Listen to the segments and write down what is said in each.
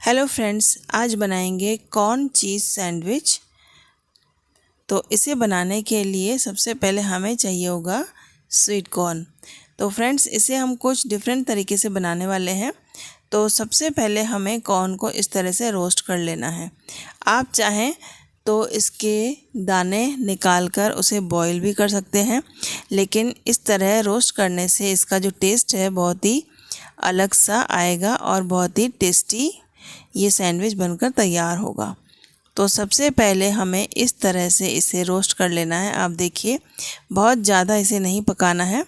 Hello friends, आज बनाएंगे corn चीज़ sandwich. तो इसे बनाने के लिए सबसे पहले हमें चाहिए होगा स्वीट कॉर्न। तो फ्रेंड्स, इसे हम कुछ डिफरेंट तरीके से बनाने वाले हैं। तो सबसे पहले हमें कॉर्न को इस तरह से रोस्ट कर लेना है। आप चाहें तो इसके दाने निकाल कर उसे बॉईल भी कर सकते हैं, लेकिन इस तरह रोस्ट करने से इसका जो टेस्ट है बहुत ही अलग सा आएगा और बहुत ही टेस्टी ये सैंडविच बनकर तैयार होगा। तो सबसे पहले हमें इस तरह से इसे रोस्ट कर लेना है। आप देखिए, बहुत ज़्यादा इसे नहीं पकाना है।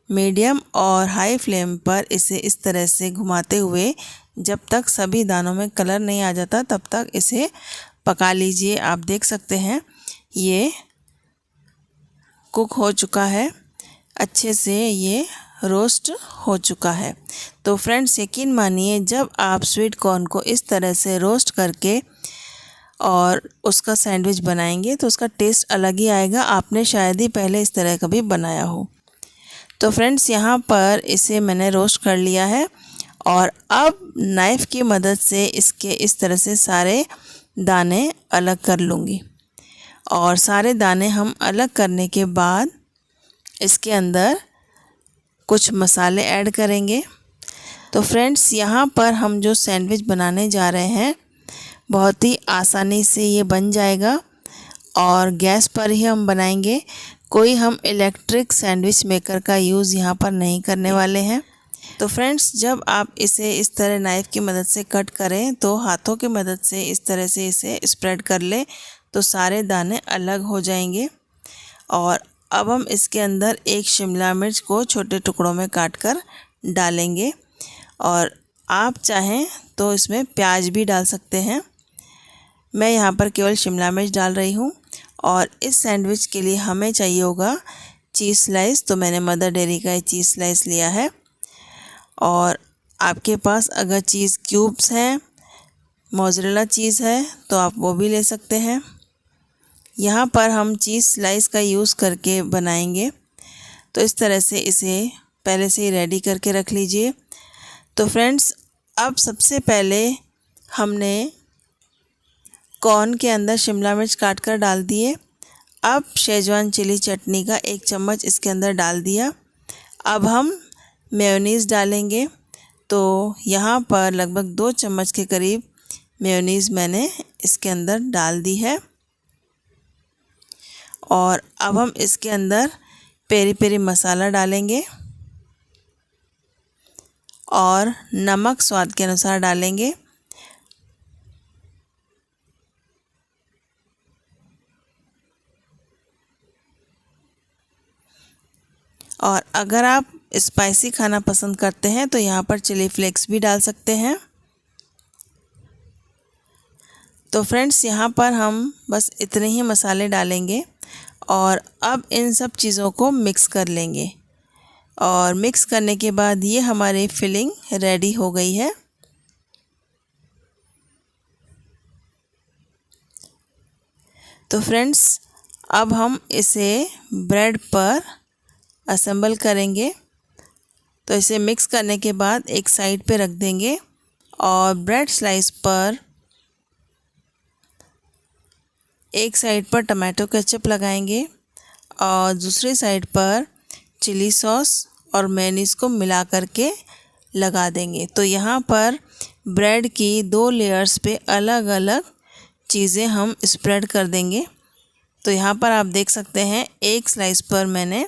मीडियम और हाई फ्लेम पर इसे इस तरह से घुमाते हुए जब तक सभी दानों में कलर नहीं आ जाता तब तक इसे पका लीजिए। आप देख सकते हैं ये कुक हो चुका है, अच्छे से ये रोस्ट हो चुका है। तो फ्रेंड्स, यकीन मानिए, जब आप स्वीट कॉर्न को इस तरह से रोस्ट करके और उसका सैंडविच बनाएंगे तो उसका टेस्ट अलग ही आएगा। आपने शायद ही पहले इस तरह कभी बनाया हो। तो फ्रेंड्स, यहाँ पर इसे मैंने रोस्ट कर लिया है और अब नाइफ़ की मदद से इसके इस तरह से सारे दाने अलग कर लूँगी। और सारे दाने हम अलग करने के बाद इसके अंदर कुछ मसाले ऐड करेंगे। तो फ्रेंड्स, यहाँ पर हम जो सैंडविच बनाने जा रहे हैं बहुत ही आसानी से ये बन जाएगा और गैस पर ही हम बनाएंगे। कोई हम इलेक्ट्रिक सैंडविच मेकर का यूज़ यहाँ पर नहीं करने वाले हैं। तो फ्रेंड्स, जब आप इसे इस तरह नाइफ़ की मदद से कट करें तो हाथों की मदद से इस तरह से इसे स्प्रेड कर लें तो सारे दाने अलग हो जाएंगे। और अब हम इसके अंदर एक शिमला मिर्च को छोटे टुकड़ों में काट कर डालेंगे और आप चाहें तो इसमें प्याज भी डाल सकते हैं। मैं यहाँ पर केवल शिमला मिर्च डाल रही हूँ। और इस सैंडविच के लिए हमें चाहिए होगा चीज़ स्लाइस। तो मैंने मदर डेयरी का चीज़ स्लाइस लिया है। और आपके पास अगर चीज़ क्यूब्स हैं, मोज़रेला चीज़ है, तो आप वो भी ले सकते हैं। यहाँ पर हम चीज़ स्लाइस का यूज़ करके बनाएंगे। तो इस तरह से इसे पहले से ही रेडी करके रख लीजिए। तो फ्रेंड्स, अब सबसे पहले हमने कॉर्न के अंदर शिमला मिर्च काट कर डाल दिए। अब शेजवान चिली चटनी का 1 चम्मच इसके अंदर डाल दिया। अब हम मेयोनीज़ डालेंगे। तो यहाँ पर लगभग 2 चम्मच के करीब मेयोनीज़ मैंने इसके अंदर डाल दी है। और अब हम इसके अंदर पेरी पेरी मसाला डालेंगे और नमक स्वाद के अनुसार डालेंगे। और अगर आप स्पाइसी खाना पसंद करते हैं तो यहाँ पर चिली फ्लेक्स भी डाल सकते हैं। तो फ्रेंड्स, यहाँ पर हम बस इतने ही मसाले डालेंगे और अब इन सब चीज़ों को मिक्स कर लेंगे। और मिक्स करने के बाद ये हमारी फिलिंग रेडी हो गई है। तो फ्रेंड्स, अब हम इसे ब्रेड पर असेंबल करेंगे। तो इसे मिक्स करने के बाद एक साइड पे रख देंगे और ब्रेड स्लाइस पर एक साइड पर टमाटो केचप लगाएंगे और दूसरी साइड पर चिली सॉस और मेयोनीज़ को मिला करके लगा देंगे। तो यहाँ पर ब्रेड की 2 लेयर्स पे अलग अलग चीज़ें हम स्प्रेड कर देंगे। तो यहाँ पर आप देख सकते हैं एक स्लाइस पर मैंने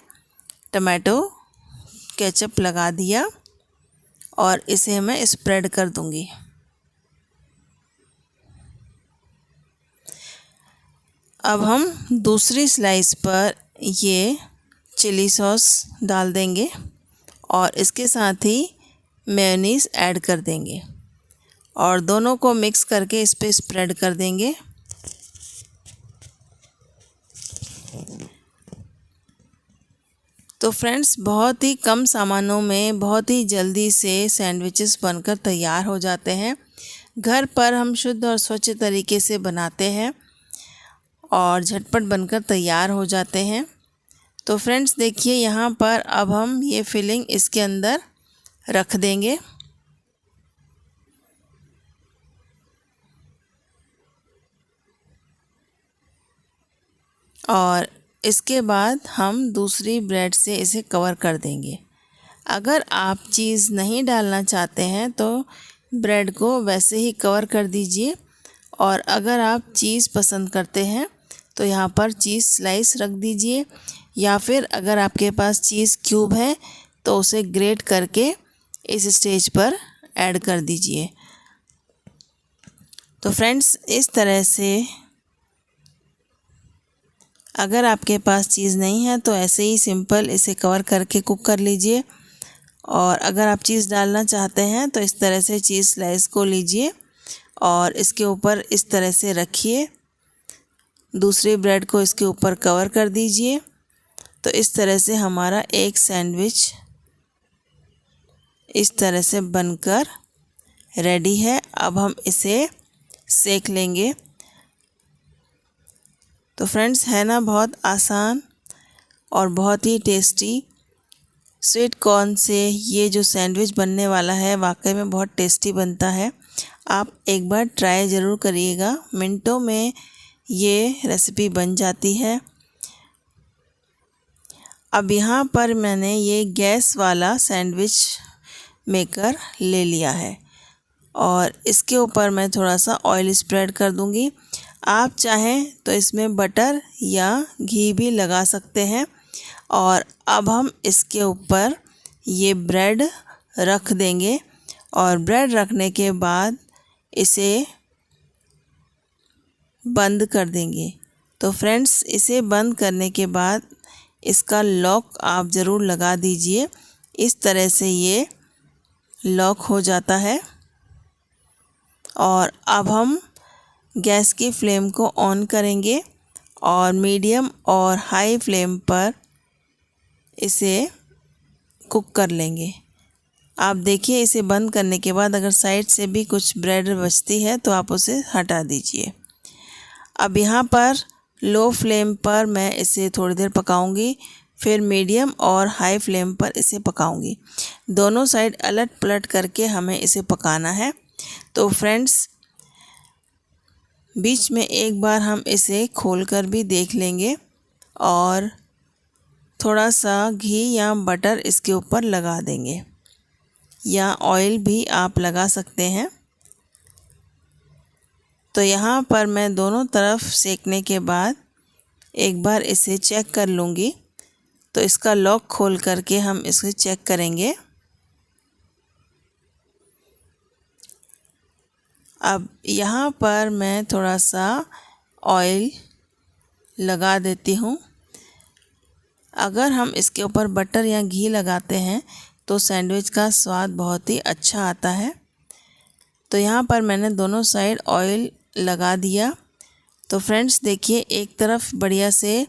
टमाटो केचप लगा दिया और इसे मैं स्प्रेड कर दूँगी। अब हम दूसरी स्लाइस पर ये चिली सॉस डाल देंगे और इसके साथ ही मेयोनीज़ ऐड कर देंगे और दोनों को मिक्स करके इस पर स्प्रेड कर देंगे। तो फ्रेंड्स, बहुत ही कम सामानों में बहुत ही जल्दी से सैंडविचेस बनकर तैयार हो जाते हैं। घर पर हम शुद्ध और स्वच्छ तरीके से बनाते हैं और झटपट बनकर तैयार हो जाते हैं। तो फ्रेंड्स, देखिए, यहाँ पर अब हम ये फिलिंग इसके अंदर रख देंगे। और इसके बाद हम दूसरी ब्रेड से इसे कवर कर देंगे। अगर आप चीज़ नहीं डालना चाहते हैं तो ब्रेड को वैसे ही कवर कर दीजिए, और अगर आप चीज़ पसंद करते हैं तो यहाँ पर चीज़ स्लाइस रख दीजिए, या फिर अगर आपके पास चीज़ क्यूब है तो उसे ग्रेट करके इस स्टेज पर ऐड कर दीजिए। तो फ्रेंड्स, इस तरह से अगर आपके पास चीज़ नहीं है तो ऐसे ही सिंपल इसे कवर करके कुक कर लीजिए, और अगर आप चीज़ डालना चाहते हैं तो इस तरह से चीज़ स्लाइस को लीजिए और इसके ऊपर इस तरह से रखिए, दूसरी ब्रेड को इसके ऊपर कवर कर दीजिए। तो इस तरह से हमारा एक सैंडविच इस तरह से बनकर रेडी है। अब हम इसे सेक लेंगे। तो फ्रेंड्स, है ना बहुत आसान और बहुत ही टेस्टी। स्वीट कॉर्न से ये जो सैंडविच बनने वाला है वाकई में बहुत टेस्टी बनता है। आप एक बार ट्राई ज़रूर करिएगा, मिनटों में ये रेसिपी बन जाती है। अब यहाँ पर मैंने ये गैस वाला सैंडविच मेकर ले लिया है और इसके ऊपर मैं थोड़ा सा ऑयल स्प्रेड कर दूँगी। आप चाहें तो इसमें बटर या घी भी लगा सकते हैं। और अब हम इसके ऊपर ये ब्रेड रख देंगे, और ब्रेड रखने के बाद इसे बंद कर देंगे। तो फ्रेंड्स, इसे बंद करने के बाद इसका लॉक आप ज़रूर लगा दीजिए। इस तरह से ये लॉक हो जाता है। और अब हम गैस की फ्लेम को ऑन करेंगे और मीडियम और हाई फ्लेम पर इसे कुक कर लेंगे। आप देखिए, इसे बंद करने के बाद अगर साइड से भी कुछ ब्रेड बचती है तो आप उसे हटा दीजिए। अब यहाँ पर लो फ्लेम पर मैं इसे थोड़ी देर पकाऊंगी, फिर मीडियम और हाई फ्लेम पर इसे पकाऊंगी। दोनों साइड अलट पलट करके हमें इसे पकाना है। तो फ्रेंड्स, बीच में एक बार हम इसे खोलकर भी देख लेंगे और थोड़ा सा घी या बटर इसके ऊपर लगा देंगे, या ऑयल भी आप लगा सकते हैं। तो यहाँ पर मैं दोनों तरफ सेकने के बाद एक बार इसे चेक कर लूँगी। तो इसका लॉक खोल करके हम इसे चेक करेंगे। अब यहाँ पर मैं थोड़ा सा ऑयल लगा देती हूँ। अगर हम इसके ऊपर बटर या घी लगाते हैं तो सैंडविच का स्वाद बहुत ही अच्छा आता है। तो यहाँ पर मैंने दोनों साइड ऑयल लगा दिया। तो फ्रेंड्स देखिए, एक तरफ बढ़िया से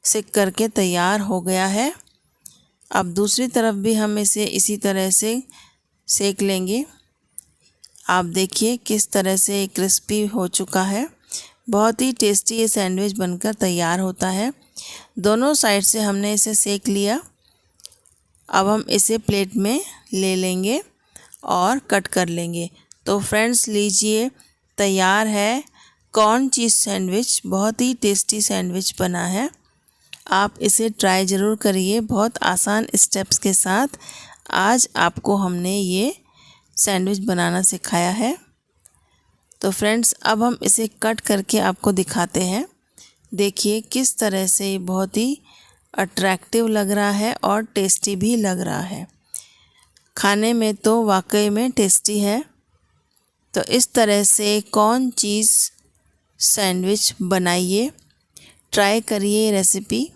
सिक करके तैयार हो गया है। अब दूसरी तरफ भी हम इसे इसी तरह से सेक लेंगे। आप देखिए किस तरह से क्रिस्पी हो चुका है। बहुत ही टेस्टी ये सैंडविच बनकर तैयार होता है। दोनों साइड से हमने इसे सेक लिया। अब हम इसे प्लेट में ले लेंगे और कट कर लेंगे। तो फ्रेंड्स लीजिए, तैयार है कॉर्न चीज़ सैंडविच। बहुत ही टेस्टी सैंडविच बना है। आप इसे ट्राई ज़रूर करिए। बहुत आसान स्टेप्स के साथ आज आपको हमने ये सैंडविच बनाना सिखाया है। तो फ्रेंड्स, अब हम इसे कट करके आपको दिखाते हैं। देखिए किस तरह से बहुत ही अट्रैक्टिव लग रहा है और टेस्टी भी लग रहा है। खाने में तो वाकई में टेस्टी है। तो इस तरह से कॉर्न चीज़ सैंडविच बनाइए, ट्राई करिए रेसिपी।